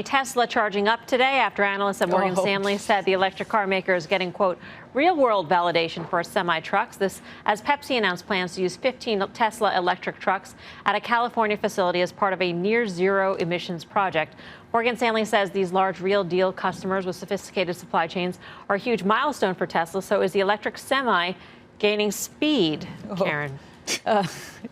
Tesla charging up today after analysts at Morgan Stanley said the electric car maker is getting, quote, real-world validation for its semi-trucks. This as Pepsi announced plans to use 15 Tesla electric trucks at a California facility as part of a near-zero emissions project. Morgan Stanley says these large real-deal customers with sophisticated supply chains are a huge milestone for Tesla. So is the electric semi gaining speed, Karen?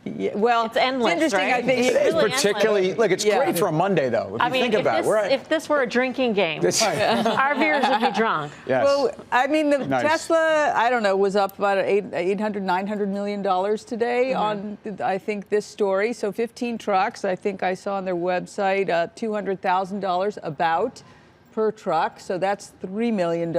Yeah, well, it's endless, it's interesting. right? I think it's really particularly endless. Look. It's great for a Monday, though. If you think about it, if this were a drinking game, our viewers would be drunk. Yes. Well, I mean, the Tesla, I don't know, was up about $900 million today on, I think, this story. So 15 trucks. I think I saw on their website $200,000 about per truck. So that's $3 million.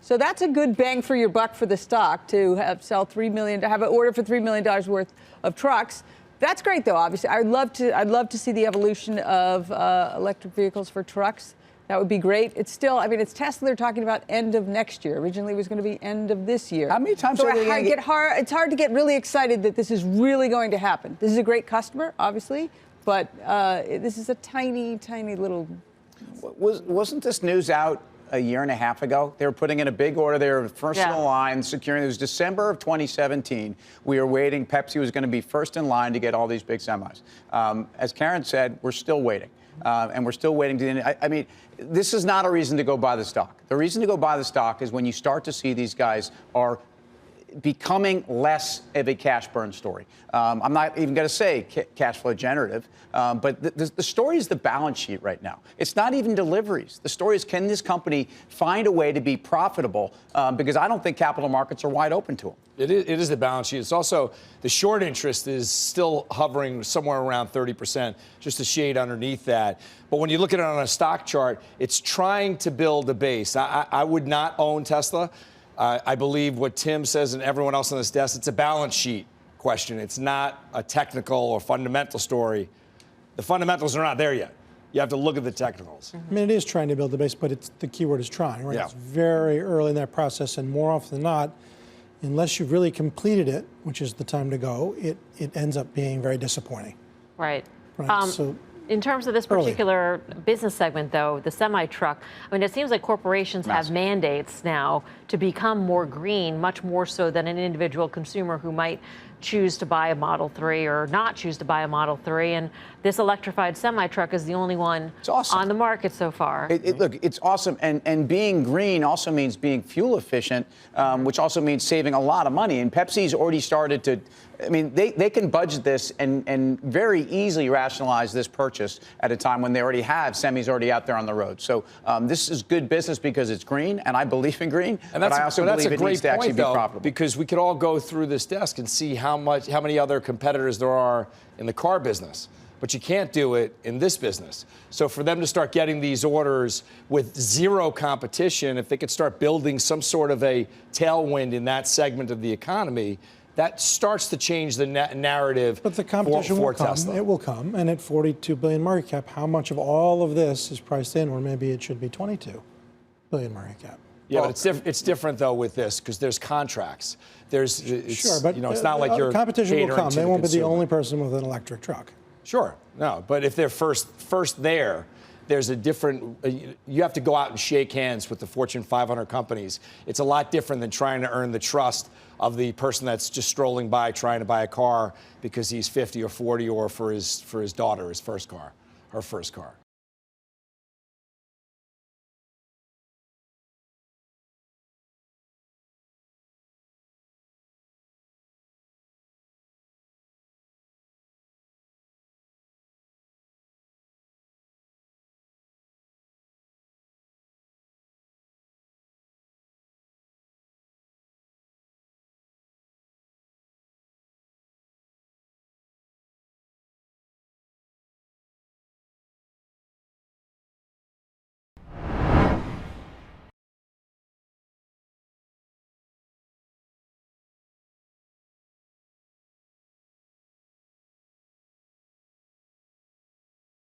So that's a good bang for your buck for the stock to sell $3 million, to have an order for $3 million worth of trucks. That's great, though. Obviously, I'd love to see the evolution of electric vehicles for trucks. That would be great. It's still, I mean, it's Tesla. They're talking about end of next year. Originally, it was going to be end of this year. How many times are they going to it's hard to get really excited that this is really going to happen. This is a great customer, obviously, but this is a tiny, tiny little. Wasn't this news out a year and a half ago? They were putting in a big order. They were first in the line, securing. It was December of 2017. We were waiting. Pepsi was going to be first in line to get all these big semis. As Karen said, we're still waiting. And we're still waiting to. I mean, this is not a reason to go buy the stock. The reason to go buy the stock is when you start to see these guys are becoming less of a cash burn story. I'm not even going to say cash flow generative, but the story is the balance sheet right now. It's not even deliveries. The story is, can this company find a way to be profitable? Because I don't think capital markets are wide open to them. It is the balance sheet. It's also the short interest is still hovering somewhere around 30%, just a shade underneath that. But when you look at it on a stock chart, it's trying to build a base. I would not own Tesla. I believe what Tim says and everyone else on this desk, it's a balance sheet question. It's not a technical or fundamental story. The fundamentals are not there yet. You have to look at the technicals. I mean, it is trying to build the base, but the key word is trying, right? Yeah. It's very early in that process, and more often than not, unless you've really completed it, which is the time to go, it ends up being very disappointing. Right. So in terms of this particular business segment, though, the semi-truck, I mean, it seems like corporations have mandates now to become more green, much more so than an individual consumer who might choose to buy a Model 3 or not choose to buy a Model 3. And this electrified semi-truck is the only one on the market so far. Look, it's awesome. And being green also means being fuel efficient, which also means saving a lot of money. And Pepsi's already started to, I mean, they can budget this and very easily rationalize this purchase at a time when they already have semis already out there on the road. So this is good business because it's green, and I believe in green. And but I also believe it needs to actually be profitable. Because we could all go through this desk and see how many other competitors there are in the car business. But you can't do it in this business. So for them to start getting these orders with zero competition, if they could start building some sort of a tailwind in that segment of the economy, that starts to change the narrative. But the competition will come. Tesla. It will come. And at $42 billion market cap, how much of all of this is priced in? Or maybe it should be $22 billion market cap. Yeah, but it's different, though, with this, because there's contracts. Sure, but it's not like you're competition will come. They won't be the only person with an electric truck. Sure, no, but if they're first there, there's a different, you have to go out and shake hands with the Fortune 500 companies. It's a lot different than trying to earn the trust of the person that's just strolling by trying to buy a car because he's 50 or 40 or for his daughter, his first car, her first car.